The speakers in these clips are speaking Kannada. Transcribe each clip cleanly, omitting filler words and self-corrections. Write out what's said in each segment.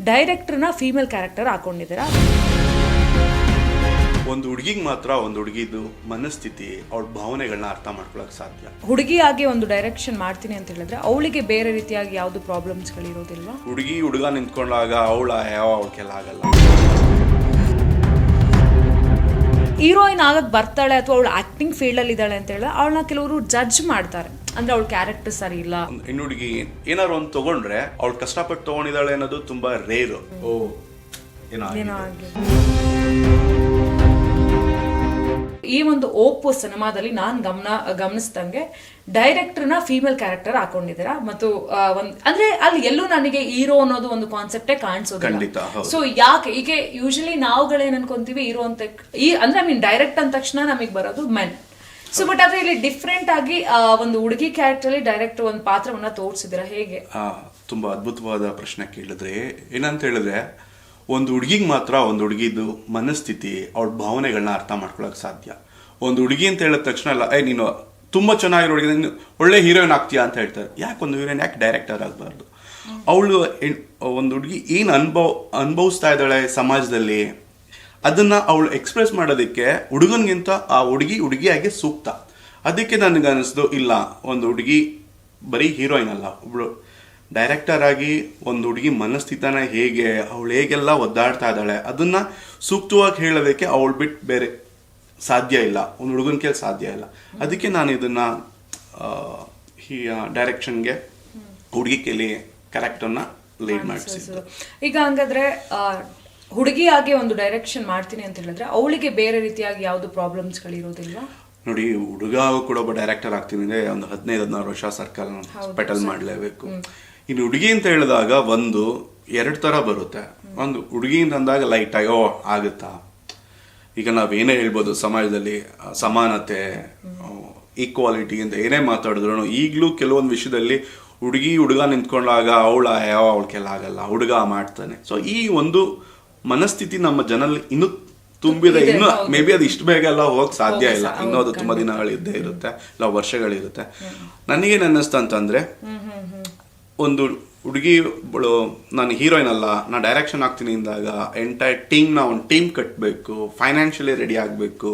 ಡೈರೆಕ್ಟರ್ನ ಫೀಮೇಲ್ ಕ್ಯಾರೆಕ್ಟರ್ ಹಾಕೊಂಡಿದ್ದೀರಾ. ಒಂದು ಹುಡುಗಿಗೆ ಮಾತ್ರ ಒಂದು ಹುಡುಗಿದು ಮನಸ್ಥಿತಿ ಅವಳ ಭಾವನೆಗಳನ್ನ ಅರ್ಥ ಮಾಡ್ಕೊಳಕ್ ಸಾಧ್ಯ. ಹುಡುಗಿಯಾಗಿ ಒಂದು ಡೈರೆಕ್ಷನ್ ಮಾಡ್ತೀನಿ ಅಂತ ಹೇಳಿದ್ರೆ ಅವಳಿಗೆ ಬೇರೆ ರೀತಿಯಾಗಿ ಯಾವ್ದು ಪ್ರಾಬ್ಲಮ್ಸ್ಗಳಿರೋದಿಲ್ವಾ? ಹುಡುಗ ನಿಂತ್ಕೊಂಡಾಗ ಅವಳಕ್ಕೆಲ್ಲ ಆಗಲ್ಲ. ಹೀರೋಯಿನ್ ಆಗಕ್ಕೆ ಬರ್ತಾಳೆ ಅಥವಾ ಅವಳು ಆಕ್ಟಿಂಗ್ ಫೀಲ್ಡಲ್ಲಿ ಇದ್ದಾಳೆ ಅಂತ ಹೇಳಿದ್ರೆ ಅವಳನ್ನ ಕೆಲವರು ಜಡ್ಜ್ ಮಾಡ್ತಾರೆ, ಅಂದ್ರೆ ಅವಳ ಕ್ಯಾರೆಕ್ಟರ್ ಸರಿ ಇಲ್ಲ. ಹೆಣ್ಣು ಹುಡುಗಿ ಏನಾರು ಒಂದು ತಗೊಂಡ್ರೆ ಅವಳು ಕಷ್ಟಪಟ್ಟು ತಗೊಂಡಿದ್ದಾಳೆ ಅನ್ನೋದು ತುಂಬಾ ರೇರು. ಏನೋ ಈ ಒಂದು ಓಪೋ ಸಿನಿಮಾದಲ್ಲಿ ನಾನು ಗಮನಿಸ್ದಂಗೆ ಡೈರೆಕ್ಟರ್ನ ಫೀಮೇಲ್ ಕ್ಯಾರೆಕ್ಟರ್ ಹಾಕೊಂಡಿದ್ದೀರಾ ಮತ್ತು ಅಂದ್ರೆ ಅಲ್ಲಿ ಎಲ್ಲೂ ನನಗೆ ಹೀರೋ ಅನ್ನೋದು ಒಂದು ಕಾನ್ಸೆಪ್ಟೇ ಕಾಣಿಸೋದಿಲ್ಲ. ಸೊ ಯಾಕೆ ಈಗ ಯೂಶಲಿ ನಾವುಗಳೇನ್ ಅನ್ಕೊಂತೀವಿ ಹೀರೋ ಅಂತ ಅಂದ್ರೆ ಐ ಮೀನ್ ಡೈರೆಕ್ಟ್ ಅಂದ ತಕ್ಷಣ ನಮಗೆ ಬರೋದು ಮೆನ್. ಸೊ ಬಟ್ ಆದ್ರೆ ಇಲ್ಲಿ ಡಿಫ್ರೆಂಟ್ ಆಗಿ ಒಂದು ಹುಡುಗಿ ಕ್ಯಾರೆಕ್ಟರ್ ಅಲ್ಲಿ ಡೈರೆಕ್ಟರ್ ಒಂದು ಪಾತ್ರವನ್ನ ತೋರಿಸಿದಿರಾ, ಹೇಗೆ? ತುಂಬಾ ಅದ್ಭುತವಾದ ಪ್ರಶ್ನೆ ಕೇಳಿದ್ರೆ. ಏನಂತ ಹೇಳಿದ್ರೆ ಒಂದು ಹುಡುಗಿಗೆ ಮಾತ್ರ ಒಂದು ಹುಡುಗಿದು ಮನಸ್ಥಿತಿ ಅವಳ ಭಾವನೆಗಳನ್ನ ಅರ್ಥ ಮಾಡ್ಕೊಳಕ್ ಸಾಧ್ಯ. ಒಂದು ಹುಡುಗಿ ಅಂತ ಹೇಳಿದ ತಕ್ಷಣ ಅಲ್ಲ ನೀನು ತುಂಬಾ ಚೆನ್ನಾಗಿರೋ ಹುಡುಗಿ ನೀನು ಒಳ್ಳೆ ಹೀರೋಯಿನ್ ಆಗ್ತೀಯಾ ಅಂತ ಹೇಳ್ತಾರೆ. ಯಾಕೆ ಒಂದು ಹೀರೋಯಿನ್ ಯಾಕೆ ಡೈರೆಕ್ಟರ್ ಆಗಬಾರ್ದು? ಅವಳು ಒಂದು ಹುಡುಗಿ ಏನು ಅನುಭವಿಸ್ತಾ ಇದ್ದಾಳೆ ಸಮಾಜದಲ್ಲಿ ಅದನ್ನ ಅವಳು ಎಕ್ಸ್ಪ್ರೆಸ್ ಮಾಡೋದಕ್ಕೆ ಹುಡುಗನ್ಗಿಂತ ಆ ಹುಡುಗಿಯಾಗಿ ಸೂಕ್ತ. ಅದಕ್ಕೆ ನನಗೆ ಅನಿಸ್ದು ಇಲ್ಲ, ಒಂದು ಹುಡುಗಿ ಬರೀ ಹೀರೋಯಿನ್ ಅಲ್ಲ, ಒಬ್ಳು ಡೈರೆಕ್ಟರ್ ಆಗಿ ಒಂದು ಹುಡುಗಿ ಮನಸ್ಥಿತನ ಹೇಗೆ ಅವಳು ಹೇಗೆಲ್ಲ ಒದ್ದಾಡ್ತಾ ಇದ್ದಾಳೆ ಅದನ್ನ ಸೂಕ್ತವಾಗಿ ಹೇಳೋದಕ್ಕೆ ಅವಳು ಬಿಟ್ಟು ಬೇರೆ ಸಾಧ್ಯ ಇಲ್ಲ, ಒಂದು ಹುಡುಗನ ಕೇಳಿ ಸಾಧ್ಯ ಇಲ್ಲ. ಅದಕ್ಕೆ ನಾನು ಇದನ್ನ ಡೈರೆಕ್ಷನ್ಗೆ ಹುಡುಗಿ ಕೇಳಿ ಕ್ಯಾರೆಕ್ಟರ್ನ ಲೀಡ್ ಮಾಡಿಸಿದ್ದೆ. ಈಗ ಹಂಗಾದ್ರೆ ಹುಡುಗಿಯಾಗಿ ಒಂದು ಡೈರೆಕ್ಷನ್ ಮಾಡ್ತೀನಿ ಅಂತ ಹೇಳಿದ್ರೆ ಅವಳಿಗೆ ಬೇರೆ ರೀತಿಯಾಗಿ ಯಾವ್ದು ಪ್ರಾಬ್ಲಮ್ಸ್ಗಳಿರೋದಿಲ್ವಾ? ನೋಡಿ, ಹುಡುಗ ಕೂಡ ಒಬ್ಬ ಡೈರೆಕ್ಟರ್ ಆಗ್ತೀನಿ ಅಂದ್ರೆ ಒಂದು 15-16 ವರ್ಷ ಸರ್ಕಲ್ ಪೆಟಲ್ ಮಾಡಲೇಬೇಕು. ಇನ್ನು ಹುಡುಗಿ ಅಂತ ಹೇಳಿದಾಗ ಎರಡು ತರ ಬರುತ್ತೆ. ಒಂದು ಹುಡುಗಿ ಅಂತ ಅಂದಾಗ ಲೈಟ್ ಆಗಿ ಆಗುತ್ತಾ, ಈಗ ನಾವೇನೇ ಹೇಳ್ಬೋದು ಸಮಾಜದಲ್ಲಿ ಸಮಾನತೆ ಈಕ್ವಾಲಿಟಿ ಅಂತ ಏನೇ ಮಾತಾಡಿದ್ರು ಈಗಲೂ ಕೆಲವೊಂದು ವಿಷಯದಲ್ಲಿ ಹುಡುಗ ನಿಂತ್ಕೊಂಡಾಗ ಅವಳಕ್ಕೆಲ್ಲ ಆಗಲ್ಲ, ಹುಡುಗ ಮಾಡ್ತಾನೆ. ಸೊ ಈ ಒಂದು ಮನಸ್ಥಿತಿ ನಮ್ಮ ಜನರಲ್ಲಿ ಇನ್ನೂ ತುಂಬಿದೆ. ಇನ್ನು ಮೇ ಬಿ ಅದು ಇಷ್ಟು ಬೇಗ ಎಲ್ಲ ಹೋಗಕ್ ಸಾಧ್ಯ ಇಲ್ಲ, ಇನ್ನೂ ಅದು ತುಂಬಾ ದಿನಗಳಿದ್ದೇ ಇರುತ್ತೆ, ಇಲ್ಲ ವರ್ಷಗಳಿರುತ್ತೆ. ನನಗೇನು ಅನ್ನಿಸ್ತಾ ಅಂತಂದ್ರೆ ಒಂದು ಹುಡುಗಿ ನಾನು ಹೀರೋಯಿನ್ ಅಲ್ಲ, ನಾ ಡೈರೆಕ್ಷನ್ ಆಗ್ತೀನಿ ಅಂದಾಗ ಎಂಟೈರ್ ಒಂದು ಟೀಮ್ ಕಟ್ಟಬೇಕು, ಫೈನಾನ್ಷಿಯಲಿ ರೆಡಿ ಆಗಬೇಕು,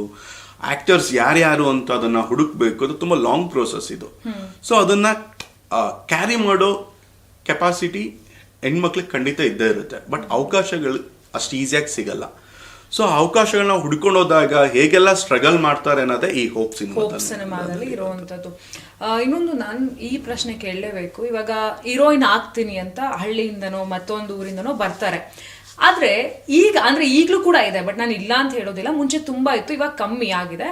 ಆಕ್ಟರ್ಸ್ ಯಾರ್ಯಾರು ಅಂತ ಅದನ್ನ ಹುಡುಕ್ಬೇಕು. ಅದು ತುಂಬಾ ಲಾಂಗ್ ಪ್ರೋಸೆಸ್ ಇದು. ಸೊ ಅದನ್ನ ಕ್ಯಾರಿ ಮಾಡೋ ಕೆಪಾಸಿಟಿ ಹೆಣ್ಮಕ್ಳಿಗೆ ಖಂಡಿತ ಇದ್ದೇ ಇರುತ್ತೆ. ಬಟ್ ಅವಕಾಶಗಳು ಅಷ್ಟು ಈಸಿಯಾಗಿ ಸಿಗಲ್ಲ. ಸೊ ಅವಕಾಶಗಳನ್ನ ಹುಡ್ಕೊಂಡು ಹೋದಾಗ ಹೇಗೆಲ್ಲ ಸ್ಟ್ರಗಲ್ ಮಾಡ್ತಾರೆ ಅನ್ನೋದೇ ಈ ಹೋಪ್ ಸಿನಿಮಾದಲ್ಲಿ ಇರುವಂತದ್ದು. ಇನ್ನೊಂದು ನಾನು ಈ ಪ್ರಶ್ನೆ ಕೇಳಲೇಬೇಕು. ಇವಾಗ ಹೀರೋಯಿನ್ ಆಗ್ತೀನಿ ಅಂತ ಹಳ್ಳಿಯಿಂದನೋ ಮತ್ತೊಂದು ಊರಿಂದನೋ ಬರ್ತಾರೆ. ಆದ್ರೆ ಈಗಲೂ ಕೂಡ ಇದೆ, ಬಟ್ ನಾನು ಇಲ್ಲ ಅಂತ ಹೇಳೋದಿಲ್ಲ. ಮುಂಚೆ ತುಂಬಾ ಇತ್ತು, ಇವಾಗ ಕಮ್ಮಿ ಆಗಿದೆ.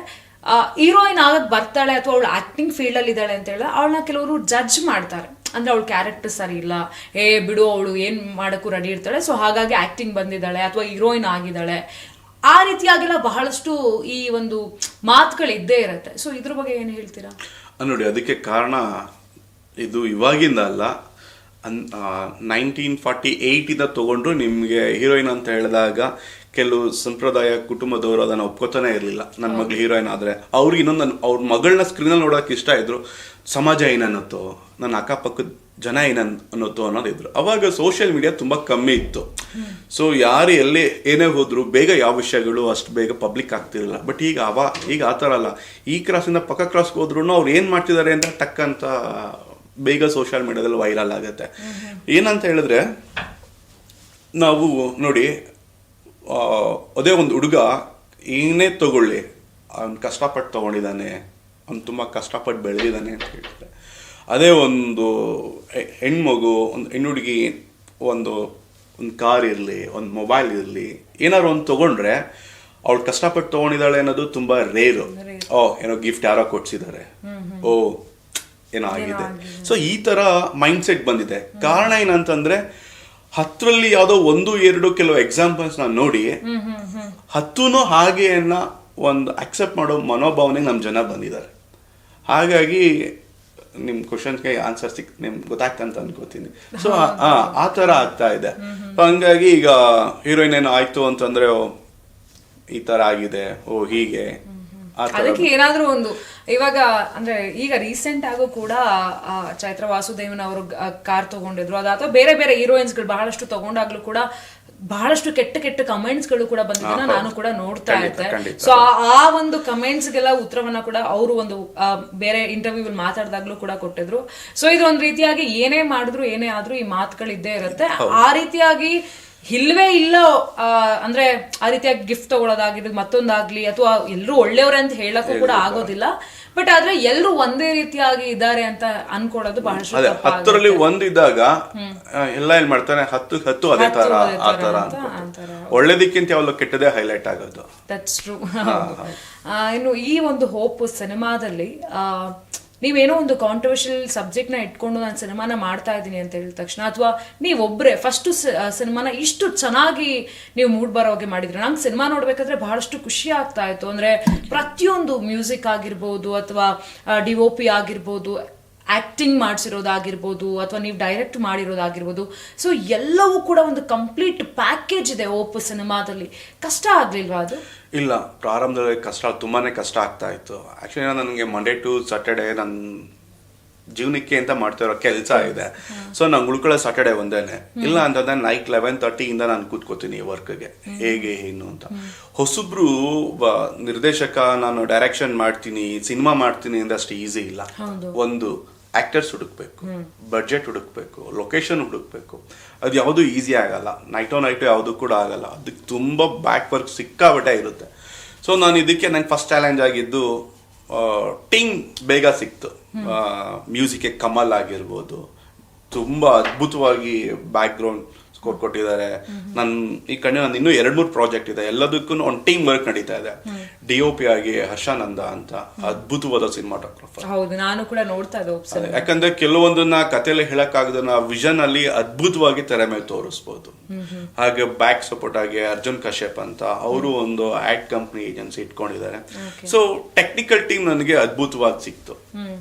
ಹೀರೋಯಿನ್ ಆಗಕ್ ಬರ್ತಾಳೆ ಅಥವಾ ಅವಳು ಆಕ್ಟಿಂಗ್ ಫೀಲ್ಡ್ ಅಲ್ಲಿ ಇದ್ದಾಳೆ ಅಂತ ಹೇಳಿದ್ರೆ ಅವಳನ್ನ ಕೆಲವರು ಜಡ್ಜ್ ಮಾಡ್ತಾರೆ, ಅಂದ್ರೆ ಅವಳ ಕ್ಯಾರೆಕ್ಟರ್ ಸರಿ ಇಲ್ಲ, ಬಿಡು ಅವಳು ಏನ್ ಮಾಡಕ್ಕೂ ರೆಡಿ ಇರ್ತಾಳೆ, ಸೊ ಹಾಗಾಗಿ ಆಕ್ಟಿಂಗ್ ಬಂದಿದ್ದಾಳೆ ಅಥವಾ ಹೀರೋಯಿನ್ ಆಗಿದ್ದಾಳೆ, ಆ ರೀತಿಯಾಗೆಲ್ಲ ಬಹಳಷ್ಟು ಈ ಒಂದು ಮಾತುಗಳು ಇದ್ದೇ ಇರುತ್ತೆ. ಸೊ ಇದ್ರ ಬಗ್ಗೆ ಏನು ಹೇಳ್ತೀರಾ? ನೋಡಿ, ಅದಕ್ಕೆ ಕಾರಣ ಇದು ಇವಾಗಿಂದ ಅಲ್ಲ, 1948 ತಗೊಂಡ್ರು ನಿಮ್ಗೆ ಹೀರೋಯಿನ್ ಅಂತ ಹೇಳಿದಾಗ ಕೆಲವು ಸಂಪ್ರದಾಯ ಕುಟುಂಬದವರು ಅದನ್ನ ಒಪ್ಕೋತಾನೆ ಇರಲಿಲ್ಲ. ನನ್ನ ಮಗಳು ಹೀರೋಯಿನ್ ಆದ್ರೆ ಅವ್ರಿಗೆ ಅವ್ರ ಮಗಳನ್ನ ಸ್ಕ್ರೀನಲ್ಲಿ ನೋಡೋಕೆ ಇಷ್ಟ ಇದ್ರು, ಸಮಾಜ ಏನನ್ನತ್ತೋ, ನನ್ನ ಅಕ್ಕಪಕ್ಕದ ಜನ ಏನನ್ನತ್ತೋ ಅನ್ನೋದಿದ್ರು. ಅವಾಗ ಸೋಷಿಯಲ್ ಮೀಡಿಯಾ ತುಂಬಾ ಕಮ್ಮಿ ಇತ್ತು. ಸೊ ಯಾರು ಎಲ್ಲಿ ಏನೇ ಹೋದ್ರು ಬೇಗ ಯಾವ ವಿಷಯಗಳು ಅಷ್ಟು ಬೇಗ ಪಬ್ಲಿಕ್ ಆಗ್ತಿರಲಿಲ್ಲ. ಬಟ್ ಈಗ ಆ ಥರ ಅಲ್ಲ. ಈ ಕ್ರಾಸಿಂದ ಪಕ್ಕ ಕ್ರಾಸ್ಗೆ ಹೋದ್ರು ಅವ್ರು ಏನ್ ಮಾಡ್ತಿದ್ದಾರೆ ಅಂತ ಟಕ್ಕಂತ ಬೇಗ ಸೋಷಿಯಲ್ ಮೀಡಿಯಾದಲ್ಲಿ ವೈರಲ್ ಆಗುತ್ತೆ. ಏನಂತ ಹೇಳಿದ್ರೆ ನಾವು ನೋಡಿ, ಅದೇ ಒಂದು ಹುಡುಗ ಏನೇ ತಗೊಳ್ಳಿ, ಅವ್ನು ಕಷ್ಟಪಟ್ಟು ತಗೊಂಡಿದ್ದಾನೆ, ಅವ್ನು ತುಂಬ ಕಷ್ಟಪಟ್ಟು ಬೆಳೆದಿದ್ದಾನೆ ಅಂತ ಹೇಳ್ತಾರೆ. ಅದೇ ಒಂದು ಹೆಣ್ಮಗು, ಒಂದು ಹೆಣ್ಣು ಹುಡುಗಿ ಒಂದು ಕಾರ್ ಇರಲಿ, ಒಂದು ಮೊಬೈಲ್ ಇರಲಿ, ಏನಾದ್ರು ಒಂದು ತಗೊಂಡ್ರೆ ಅವಳು ಕಷ್ಟಪಟ್ಟು ತಗೊಂಡಿದ್ದಾಳೆ ಅನ್ನೋದು ತುಂಬಾ ರೇರು. ಏನೋ ಗಿಫ್ಟ್ ಯಾರೋ ಕೊಡ್ಸಿದ್ದಾರೆ, ಏನೋ ಆಗಿದೆ. ಸೊ ಈ ತರ ಮೈಂಡ್ ಸೆಟ್ ಬಂದಿದೆ. ಕಾರಣ ಏನಂತಂದ್ರೆ 10ರಲ್ಲಿ ಯಾವುದೋ 1-2 ಕೆಲವು ಎಕ್ಸಾಂಪಲ್ಸ್ ನಾನು ನೋಡಿ 10 ಹಾಗೆಯನ್ನ ಒಂದು ಅಕ್ಸೆಪ್ಟ್ ಮಾಡೋ ಮನೋಭಾವನೆ ನಮ್ಮ ಜನ ಬಂದಿದ್ದಾರೆ. ಹಾಗಾಗಿ ನಿಮ್ ಕ್ವಶನ್ಸ್ಗೆ ಆನ್ಸರ್ ನಿಮ್ಗೆ ಗೊತ್ತಾಗ್ತಂತ ಅನ್ಕೋತೀನಿ. ಸೊ ಆ ತರ ಆಗ್ತಾ ಇದೆ. ಹಂಗಾಗಿ ಈಗ ಹೀರೋಯಿನ್ ಏನೋ ಆಯ್ತು ಅಂತಂದ್ರೆ ಈ ತರ ಆಗಿದೆ, ಹೀಗೆ ಅದಕ್ಕೆ ಏನಾದ್ರೂ ಒಂದು ಇವಾಗ ಅಂದ್ರೆ ಈಗ ರೀಸೆಂಟ್ ಆಗೋ ಕೂಡ ಚೈತ್ರ ವಾಸುದೇವನ್ ಅವರು ಕಾರ್ ತಗೊಂಡಿದ್ರು ಅದು ಅಥವಾ ಬೇರೆ ಬೇರೆ ಹೀರೋಯಿನ್ಸ್ಗಳು ಬಹಳಷ್ಟು ತಗೊಂಡಾಗ್ಲೂ ಕೂಡ ಬಹಳಷ್ಟು ಕೆಟ್ಟ ಕಮೆಂಟ್ಸ್ ಗಳು ಕೂಡ ಬಂದಿದ್ದನ್ನ ನಾನು ಕೂಡ ನೋಡ್ತಾ ಇದ್ದೆ. ಸೊ ಆ ಒಂದು ಕಮೆಂಟ್ಸ್ ಗೆಲ್ಲ ಉತ್ತರವನ್ನ ಕೂಡ ಅವರು ಒಂದು ಬೇರೆ ಇಂಟರ್ವ್ಯೂ ಮಾತಾಡಿದಾಗ್ಲೂ ಕೂಡ ಕೊಟ್ಟಿದ್ರು. ಸೊ ಇದು ಒಂದ್ ರೀತಿಯಾಗಿ ಏನೇ ಮಾಡಿದ್ರು ಏನೇ ಆದ್ರೂ ಈ ಮಾತುಗಳು ಇದ್ದೇ ಇರುತ್ತೆ. ಆ ರೀತಿಯಾಗಿ ಇಲ್ವೇ ಇಲ್ಲ ಅಂದ್ರೆ ಆ ರೀತಿಯಾಗಿ ಗಿಫ್ಟ್ ತಗೊಳ್ಳೋದಾಗಿರ್ಬೋದು ಮತ್ತೊಂದಾಗ್ಲಿ ಅಥವಾ ಎಲ್ಲರೂ ಒಳ್ಳೆಯವ್ರೆ ಅಂತ ಹೇಳಕ್ಕೂ ಕೂಡ ಆಗೋದಿಲ್ಲ. ಬಟ್ ಆದ್ರೆ ಎಲ್ಲರೂ ಒಂದೇ ರೀತಿಯಾಗಿ ಇದ್ದಾರೆ ಅಂತ ಅನ್ಕೊಳ್ಳೋದು ಬಹಳಷ್ಟು ಹತ್ತರಲ್ಲಿ ಒಂದಿದ್ದಾಗ ಎಲ್ಲ ಏನ್ ಮಾಡ್ತಾನೆ ಹತ್ತು ಅದೇ ತರ ಆ ತರ ಒಳ್ಳೇದಕ್ಕಿಂತ ಯಾವಲ್ಲ ಕೆಟ್ಟದೇ ಹೈಲೈಟ್ ಆಗೋದು. That's true. ಇನ್ನು ಈ ಒಂದು ಹೋಪ್ ಸಿನಿಮಾದಲ್ಲಿ ನೀವೇನೋ ಒಂದು ಕಾಂಟ್ರವರ್ಷಿಯಲ್ ಸಬ್ಜೆಕ್ಟ್ ನ ಇಟ್ಕೊಂಡು ನಾನು ಸಿನಿಮಾನ ಮಾಡ್ತಾ ಇದ್ದೀನಿ ಅಂತ ಹೇಳಿದ ತಕ್ಷಣ ಅಥವಾ ನೀವೊಬ್ರೆ ಫಸ್ಟ್ ಸಿನಿಮಾನ ಇಷ್ಟು ಚೆನ್ನಾಗಿ ನೀವು ಮೂಡ್ ಬರೋ ಹಾಗೆ ಮಾಡಿದ್ರಿ. ನಂಗೆ ಸಿನಿಮಾ ನೋಡ್ಬೇಕಾದ್ರೆ ಬಹಳಷ್ಟು ಖುಷಿ ಆಗ್ತಾ ಇತ್ತು. ಅಂದ್ರೆ ಪ್ರತಿಯೊಂದು ಮ್ಯೂಸಿಕ್ ಆಗಿರ್ಬೋದು ಅಥವಾ DOP ಆಗಿರ್ಬೋದು, ಆಕ್ಟಿಂಗ್ ಮಾಡಿಸಿರೋದಾಗಿರ್ಬೋದು ಅಥವಾ ನೀವು ಡೈರೆಕ್ಟ್ ಮಾಡಿರೋದಾಗಿರ್ಬೋದು, ಸೊ ಎಲ್ಲವೂ ಕೂಡ ಒಂದು ಕಂಪ್ಲೀಟ್ ಪ್ಯಾಕೇಜ್ ಇದೆ ಓಪು ಸಿನಿಮಾದಲ್ಲಿ. ಕಷ್ಟ ಆಗ್ಲಿಲ್ವಾ ಅದು? ಇಲ್ಲ, ಪ್ರಾರಂಭದಲ್ಲಿ ತುಂಬಾನೇ ಕಷ್ಟ ಆಗ್ತಾ ಇತ್ತು. ಆಕ್ಚುಲಿ ನನಗೆ ಮಂಡೇ ಟು ಸಾಟರ್ಡೆ ನನ್ನ ಜೀವನಕ್ಕೆ ಅಂತ ಮಾಡ್ತಾ ಇರೋ ಕೆಲಸ ಇದೆ. ಸೊ ನಂಗೆ ಉಳ್ಕೊಳ್ಳೋ ಸಾಟರ್ಡೆ ಒಂದೇನೆ. ಇಲ್ಲ ಅಂತಂದ್ರೆ ನೈಟ್ 11:30 ಇಂದ ನಾನು ಕೂತ್ಕೋತೀನಿ ವರ್ಕ್ಗೆ ಹೇಗೆ ಏನು ಅಂತ. ಹೊಸಬ್ರು ನಿರ್ದೇಶಕ ನಾನು ಡೈರೆಕ್ಷನ್ ಮಾಡ್ತೀನಿ ಸಿನಿಮಾ ಮಾಡ್ತೀನಿ ಅಂದ್ರೆ ಅಷ್ಟು ಈಸಿ ಇಲ್ಲ. ಒಂದು ಆಕ್ಟರ್ಸ್ ಹುಡುಕ್ಬೇಕು, ಬಡ್ಜೆಟ್ ಹುಡುಕ್ಬೇಕು, ಲೊಕೇಶನ್ ಹುಡುಕ್ಬೇಕು. ಅದು ಯಾವುದು ಈಸಿ ಆಗಲ್ಲ. ನೈಟೋ ಯಾವುದು ಕೂಡ ಆಗಲ್ಲ. ಅದಕ್ಕೆ ತುಂಬ ಬ್ಯಾಕ್ ವರ್ಕ್ ಸಿಕ್ಕಾಬಟ್ಟೆ ಇರುತ್ತೆ. ಸೊ ನಾನು ಇದಕ್ಕೆ ನಂಗೆ ಫಸ್ಟ್ ಚಾಲೆಂಜ್ ಆಗಿದ್ದು ಟೀಮ್ ಬೇಗ ಸಿಕ್ತು. ಮ್ಯೂಸಿಕ್ಗೆ ಕಮಲ್ ಆಗಿರ್ಬೋದು, ತುಂಬಾ ಅದ್ಭುತವಾಗಿ ಬ್ಯಾಕ್ ಗ್ರೌಂಡ್ ಸ್ಕೋರ್ ಕೊಟ್ಟಿದ್ದಾರೆ. ಈ ಕಡೆ ನಾನು ಇನ್ನೂ 2-3 ಪ್ರಾಜೆಕ್ಟ್ ಇದೆ, ಎಲ್ಲದಕ್ಕೂ ಒಂದು ಟೀಮ್ ವರ್ಕ್ ನಡೀತಾ ಇದೆ. DOP ಆಗಿ ಹರ್ಷಾನಂದ ಅಂತ ಅದ್ಭುತವಾದ ಸಿನಿಮಾಟೋಗ್ರಫರ್. ಹೌದು, ನಾನು ಕೂಡ ನೋಡ್ತಾ ಇದ್ದೆ. ಯಾಕಂದ್ರೆ ಕೆಲವೊಂದನ್ನ ಕಥೆಯಲ್ಲಿ ಹೇಳಕ್ಕಾಗದನ್ನ ವಿಷನ್ ಅಲ್ಲಿ ಅದ್ಭುತವಾಗಿ ತೆರೆ ಮೇಲೆ ತೋರಿಸ್ಬೋದು. ಹಾಗೆ ಬ್ಯಾಕ್ ಸಪೋರ್ಟ್ ಆಗಿ ಅರ್ಜುನ್ ಕಶ್ಯಪ್ ಅಂತ ಅವರು ಒಂದು ಆಡ್ ಕಂಪ್ನಿ ಏಜೆನ್ಸಿ ಇಟ್ಕೊಂಡಿದ್ದಾರೆ. ಸೊ ಟೆಕ್ನಿಕಲ್ ಟೀಮ್ ನನಗೆ ಅದ್ಭುತವಾಗಿ ಸಿಕ್ತು.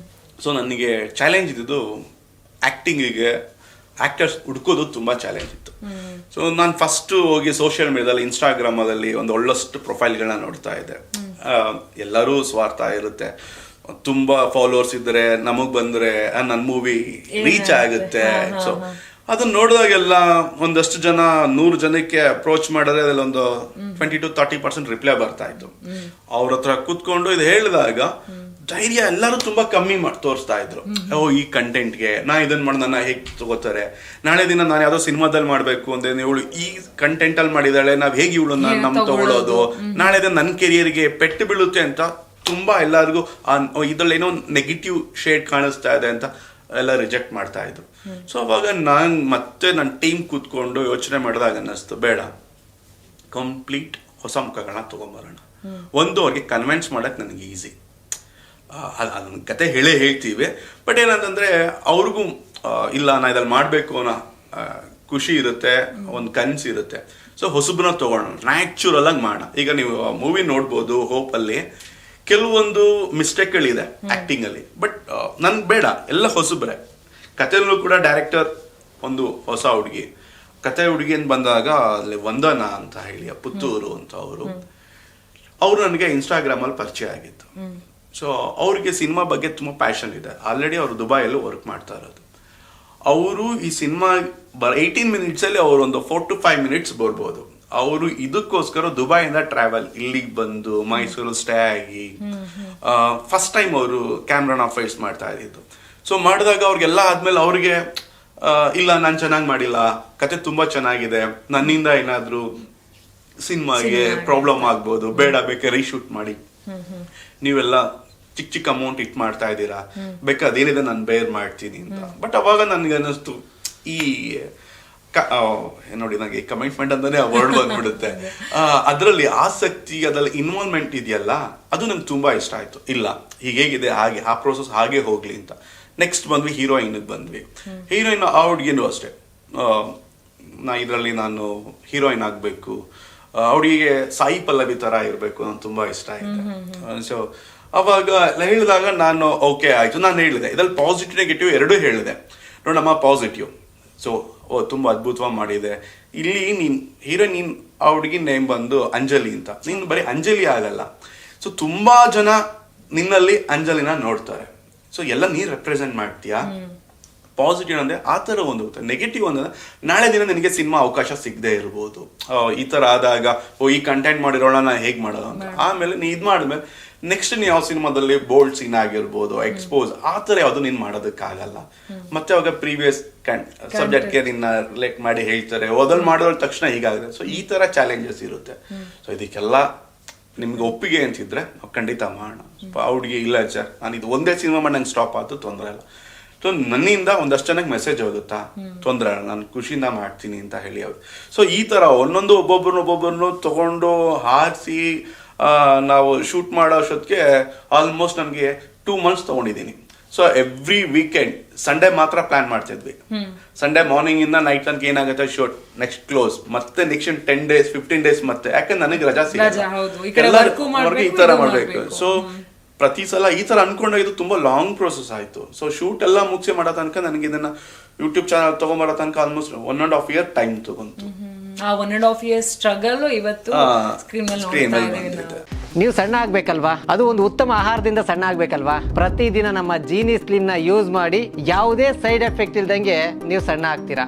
ಸೊ ನನಗೆ ಚಾಲೆಂಜ್ ಇದ್ದು ಆಕ್ಟಿಂಗಿಗೆ ಆಕ್ಟರ್ಸ್ ಹುಡ್ಕೋದು ತುಂಬಾ ಚಾಲೆಂಜ್ ಇತ್ತು. ಸೊ ನಾನು ಫಸ್ಟ್ ಹೋಗಿ ಸೋಷಿಯಲ್ ಮೀಡಿಯಾದಲ್ಲಿ ಇನ್ಸ್ಟಾಗ್ರಾಮಲ್ಲಿ ಒಂದು ಒಳ್ಳಷ್ಟು ಪ್ರೊಫೈಲ್ಗಳನ್ನ ನೋಡ್ತಾ ಇದ್ದೆ. ಎಲ್ಲರೂ ಸ್ವಾರ್ಥ ಇರುತ್ತೆ. ತುಂಬಾ ಫಾಲೋವರ್ಸ್ ಇದ್ರೆ ನಮಗ್ ಬಂದ್ರೆ ನನ್ನ ಮೂವಿ ರೀಚ್ ಆಗುತ್ತೆ. ಸೊ ಅದನ್ನ ನೋಡಿದಾಗೆಲ್ಲ ಒಂದಷ್ಟು ಜನ 100 ಜನಕ್ಕೆ ಅಪ್ರೋಚ್ ಮಾಡಿದ್ರೆ ಅದ್ರಲ್ಲಿ ಒಂದು 20 to 30% ರಿಪ್ಲೈ ಬರ್ತಾ ಇತ್ತು. ಅವ್ರ ಹತ್ರ ಕೂತ್ಕೊಂಡು ಇದು ಹೇಳಿದಾಗ ಧೈರ್ಯ ಎಲ್ಲರೂ ತುಂಬಾ ಕಮ್ಮಿ ಮಾಡಿ ತೋರಿಸ್ತಾ ಇದ್ರು. ಈ ಕಂಟೆಂಟ್ಗೆ ನಾ ಇದನ್ನ ಮಾಡಿ ನನ್ನ ಹೇಗೆ ತಗೋತಾರೆ, ನಾಳೆ ದಿನ ನಾನು ಯಾವ್ದೋ ಸಿನಿಮಾದಲ್ಲಿ ಮಾಡ್ಬೇಕು ಅಂದ್ರೆ ಇವಳು ಈ ಕಂಟೆಂಟ್ ಅಲ್ಲಿ ಮಾಡಿದಾಳೆ, ನಾವ್ ಹೇಗೆ ಇವಳನ್ನ ನಮ್ ತಗೊಳ್ಳೋದು, ನಾಳೆ ದಿನ ನನ್ನ ಕೆರಿಯರ್ಗೆ ಪೆಟ್ಟು ಬೀಳುತ್ತೆ ಅಂತ ತುಂಬಾ ಎಲ್ಲರಿಗೂ ಇದ್ರಲ್ಲಿ ಏನೋ ನೆಗೆಟಿವ್ ಶೇಡ್ ಕಾಣಿಸ್ತಾ ಇದೆ ಅಂತ ಎಲ್ಲ ರಿಜೆಕ್ಟ್ ಮಾಡ್ತಾ ಇದ್ರು. ಸೊ ಅವಾಗ ಮತ್ತೆ ನನ್ನ ಟೀಮ್ ಕೂತ್ಕೊಂಡು ಯೋಚನೆ ಮಾಡಿದಾಗ ಅನ್ನಿಸ್ತು, ಬೇಡ, ಕಂಪ್ಲೀಟ್ ಹೊಸ ಮುಖಗಳನ್ನ ತಗೊಂಬರೋಣ. ಒಂದು ಅವ್ರಿಗೆ ಕನ್ವಿನ್ಸ್ ಮಾಡಕ್ ನನಗೆ ಈಸಿ. ಅದನ್ನ ಕತೆ ಹೇಳ್ತೀವಿ. ಬಟ್ ಏನಂತಂದ್ರೆ ಅವ್ರಿಗೂ ಇಲ್ಲ ನಾ ಇದ್ರಲ್ಲಿ ಮಾಡ್ಬೇಕು ಅನ್ನೋ ಖುಷಿ ಇರುತ್ತೆ, ಒಂದು ಕನ್ಸು ಇರುತ್ತೆ. ಸೊ ಹೊಸಬ್ರನ್ನ ತಗೊಳ್ಳೋಣ, ನ್ಯಾಚುರಲ್ ಆಗಿ ಮಾಡೋಣ. ಈಗ ನೀವು ಮೂವಿ ನೋಡ್ಬೋದು ಹೋಪ್ ಅಲ್ಲಿ ಕೆಲವೊಂದು ಮಿಸ್ಟೇಕ್ಗಳಿದೆ ಆಕ್ಟಿಂಗ್ ಅಲ್ಲಿ. ಬಟ್ ನನ್ಗೆ ಬೇಡ, ಎಲ್ಲ ಹೊಸಬ್ರೆ. ಕಥೆಯಲ್ಲೂ ಕೂಡ ಡೈರೆಕ್ಟರ್ ಒಂದು ಹೊಸ ಹುಡುಗಿ, ಕತೆ ಹುಡುಗಿ ಅಂತ ಬಂದಾಗ ಅಲ್ಲಿ ವಂದನಾ ಅಂತ ಹೇಳಿ ಪುತ್ತೂರು ಅಂತ ಅವರು ನನಗೆ ಇನ್ಸ್ಟಾಗ್ರಾಮ್ ಅಲ್ಲಿ ಪರಿಚಯ ಆಗಿತ್ತು. ಸೊ ಅವ್ರಿಗೆ ಸಿನಿಮಾ ಬಗ್ಗೆ ತುಂಬಾ ಪ್ಯಾಷನ್ ಇದೆ. ಆಲ್ರೆಡಿ ಅವರು ದುಬೈಯಲ್ಲೂ ವರ್ಕ್ ಮಾಡ್ತಾ ಇರೋದು. ಅವರು ಈ ಸಿನಿಮಾ 18 minutes ಅಲ್ಲಿ ಅವರು ಒಂದು 4 to 5 minutes ಬರ್ಬೋದು. ಅವರು ಇದಕ್ಕೋಸ್ಕರ ದುಬೈಯಿಂದ ಟ್ರಾವೆಲ್ ಇಲ್ಲಿಗೆ ಬಂದು ಮೈಸೂರು ಸ್ಟೇ ಆಗಿ ಫಸ್ಟ್ ಟೈಮ್ ಅವರು ಕ್ಯಾಮ್ರಾನ ಫೇಸ್ ಮಾಡ್ತಾ ಇದ್ದಿದ್ದು. ಸೊ ಮಾಡಿದಾಗ ಅವ್ರಿಗೆಲ್ಲ ಆದ್ಮೇಲೆ ಅವ್ರಿಗೆ ಇಲ್ಲ ನಾನು ಚೆನ್ನಾಗಿ ಮಾಡಿಲ್ಲ, ಕತೆ ತುಂಬಾ ಚೆನ್ನಾಗಿದೆ, ನನ್ನಿಂದ ಏನಾದ್ರು ಸಿನಿಮಾಗೆ ಪ್ರಾಬ್ಲಮ್ ಆಗ್ಬೋದು, ಬೇಡ ಬೇಕಾದ್ರೆ ರೀಶೂಟ್ ಮಾಡಿ, ನೀವೆಲ್ಲ ಚಿಕ್ಕ ಚಿಕ್ಕ ಅಮೌಂಟ್ ಇಟ್ ಮಾಡ್ತಾ ಇದ್ದೀರಾ, ಬೇಕಾದ್ರೆ ಅದೇನಿದೆ ನಾನು ಬೇರ್ ಮಾಡ್ತೀನಿ ಅಂತ. ಬಟ್ ಅವಾಗ ನನ್ಗೆ ಅನ್ನಿಸ್ತು, ಈ ನೋಡಿ ನನಗೆ ಕಮಿಟ್ಮೆಂಟ್ ಅಂತಾನೆ ಆ ವರ್ಡ್ ಬಂದ್ಬಿಡುತ್ತೆ. ಅದರಲ್ಲಿ ಆಸಕ್ತಿ, ಅದ್ರಲ್ಲಿ ಇನ್ವಾಲ್ವ್ಮೆಂಟ್ ಇದೆಯಲ್ಲ, ಅದು ನಂಗೆ ತುಂಬಾ ಇಷ್ಟ ಆಯ್ತು. ಇಲ್ಲ ಹೀಗೇಗಿದೆ ಹಾಗೆ ಆ ಪ್ರೋಸೆಸ್ ಹಾಗೆ ಹೋಗ್ಲಿ ಅಂತ. ನೆಕ್ಸ್ಟ್ ಬಂದ್ವಿ ಹೀರೋಯಿನ್ ಬಂದ್ವಿ. ಹೀರೋಯಿನ್ ಆ ಹುಡುಗಿನೂ ಅಷ್ಟೇ, ಇದರಲ್ಲಿ ನಾನು ಹೀರೋಯಿನ್ ಆಗ್ಬೇಕು, ಅವಳಿಗೆ ಸಾಯಿ ಪಲ್ಲವಿ ತರ ಇರ್ಬೇಕು ಅಂತ ತುಂಬಾ ಇಷ್ಟ ಆಯ್ತು. ಸೊ ಅವಾಗ ಹೇಳಿದಾಗ ನಾನು ಓಕೆ ಆಯ್ತು, ನಾನು ಹೇಳಿದೆ ಇದ್ರಲ್ಲಿ ಪಾಸಿಟಿವ್ ನೆಗೆಟಿವ್ ಎರಡೂ ಹೇಳಿದೆ. ನೋಡಮ್ಮ ಪಾಸಿಟಿವ್, ಸೊ ತುಂಬಾ ಅದ್ಭುತವಾಗಿ ಮಾಡಿದೆ. ಇಲ್ಲಿ ನೀನ್ ಹೀರೋಯಿನ್, ನೀನ್ ಆ ಹುಡುಗಿ ನೇಮ್ ಬಂದು ಅಂಜಲಿ ಅಂತ, ನೀನ್ ಬರೀ ಅಂಜಲಿ ಆಗಲ್ಲ. ಸೊ ಸೊ ತುಂಬಾ ಜನ ನಿನ್ನಲ್ಲಿ ಅಂಜಲಿನ ನೋಡ್ತಾರೆ. ಸೊ ಎಲ್ಲ ನೀನ್ ರೆಪ್ರೆಸೆಂಟ್ ಮಾಡ್ತೀಯಾ. ಪಾಸಿಟಿವ್ ಅಂದ್ರೆ ಆ ಥರ ಒಂದು ನೆಗೆಟಿವ್ ಅಂದ್ರೆ ನಾಳೆ ದಿನ ನಿನಗೆ ಸಿನಿಮಾ ಅವಕಾಶ ಸಿಗದೆ ಇರ್ಬೋದು. ಈ ಥರ ಆದಾಗ ಈ ಕಂಟೆಂಟ್ ಮಾಡಿರೋಣ ನಾ ಹೇಗೆ ಮಾಡೋದು ಅಂತ. ಆಮೇಲೆ ನೀ ಇದು ಮಾಡಿದ್ಮೇಲೆ ನೆಕ್ಸ್ಟ್ ನೀ ಯಾವ ಸಿನಿಮಾದಲ್ಲಿ ಬೋಲ್ಡ್ ಸೀನ್ ಆಗಿರ್ಬೋದು, ಎಕ್ಸ್ಪೋಸ್ ಆ ಥರ ಯಾವುದು ನೀನು ಮಾಡೋದಕ್ಕಾಗಲ್ಲ. ಮತ್ತೆ ಅವಾಗ ಪ್ರೀವಿಯಸ್ ಸಬ್ಜೆಕ್ಟ್ಗೆ ನಿನ್ನ ರಿಲೇಟ್ ಮಾಡಿ ಹೇಳ್ತಾರೆ, ಓದಲ್ ಮಾಡೋದ್ರ ತಕ್ಷಣ ಹೀಗಾಗುತ್ತೆ. ಸೊ ಈ ಥರ ಚಾಲೆಂಜಸ್ ಇರುತ್ತೆ. ಸೊ ಇದಕ್ಕೆಲ್ಲ ನಿಮ್ಗೆ ಒಪ್ಪಿಗೆ ಅಂತಿದ್ರೆ ನಾವು ಖಂಡಿತ ಮಾಡೋಣ. ಅವ್ರಿಗೆ ಇಲ್ಲ ಸರ್ ನಾನು ಇದು ಒಂದೇ ಸಿನಿಮಾ ಮಾಡಿ ನಂಗೆ ಸ್ಟಾಪ್ ಆಯ್ತು ತೊಂದರೆ ಇಲ್ಲ. ಸೊ ನನ್ನಿಂದ ಒಂದಷ್ಟು ಜನಕ್ಕೆ ಮೆಸೇಜ್ ಹೋಗುತ್ತಾ ತೊಂದರೆ ಇಲ್ಲ ನಾನು ಖುಷಿಯಿಂದ ಮಾಡ್ತೀನಿ ಅಂತ ಹೇಳಿ ಅವ್ರು. ಸೊ ಈ ಥರ ಒಂದೊಂದು ಒಬ್ಬೊಬ್ಬರನ್ನು ತಗೊಂಡು ಹಾರಿಸಿ ನಾವು ಶೂಟ್ ಮಾಡೋ ಅಷ್ಟೊತ್ತಿಗೆ ಆಲ್ಮೋಸ್ಟ್ ನಮಗೆ 2 months ತೊಗೊಂಡಿದ್ದೀನಿ. ಸೊ ಎವ್ರಿ ವೀಕೆಂಡ್ ಸಂಡೇ ಮಾತ್ರ ಪ್ಲಾನ್ ಮಾಡ್ತಿದ್ವಿ. ಸಂಡೇ ಮಾರ್ನಿಂಗ್ ಇಂದ ನೈಟ್ ತನಕ ಏನಾಗುತ್ತೆ ಶೂಟ್, ನೆಕ್ಸ್ಟ್ ಕ್ಲೋಸ್, ಮತ್ತೆ ನೆಕ್ಸ್ಟ್ 10 days 15 days ಮತ್ತೆ ಯಾಕಂದ್ರೆ ನನಗೆ ರಜಾ ಸಿಗಲ್ಲ, ಈ ತರ ಮಾಡ್ಬೇಕು. ಸೊ ಪ್ರತಿ ಸಲ ಈ ತರ ಅನ್ಕೊಂಡಾಗ ಇದು ತುಂಬಾ ಲಾಂಗ್ ಪ್ರೋಸೆಸ್ ಆಯ್ತು. ಸೊ ಶೂಟ್ ಎಲ್ಲ ಮುಗಿಸಿ ಮಾಡೋ ತನಕ ನನಗೆ ಇದನ್ನ ಯೂಟ್ಯೂಬ್ ಚಾನಲ್ ತಗೊಂಬರೋ ತನಕ ಆಲ್ಮೋಸ್ಟ್ 1.5 year ಟೈಮ್ ತಗೊಂತು. ಆ 1.5 years ಸ್ಟ್ರಗಲ್ ಇವತ್ತು ಸ್ಕ್ರೀನ್ ಮೇಲೆ ನೋಡ್ತಾ ಇದ್ದೀವಿ. ನೀವು ಸಣ್ಣ ಆಗ್ಬೇಕಲ್ವಾ, ಅದು ಒಂದು ಉತ್ತಮ ಆಹಾರದಿಂದ ಸಣ್ಣ ಆಗ್ಬೇಕಲ್ವಾ. ಪ್ರತಿದಿನ ನಮ್ಮ ಜೀನಿ ಸ್ಲಿಮ್ ನ ಯೂಸ್ ಮಾಡಿ ಯಾವುದೇ ಸೈಡ್ ಎಫೆಕ್ಟ್ ಇಲ್ದಂಗೆ ನೀವು ಸಣ್ಣ ಆಗ್ತೀರಾ.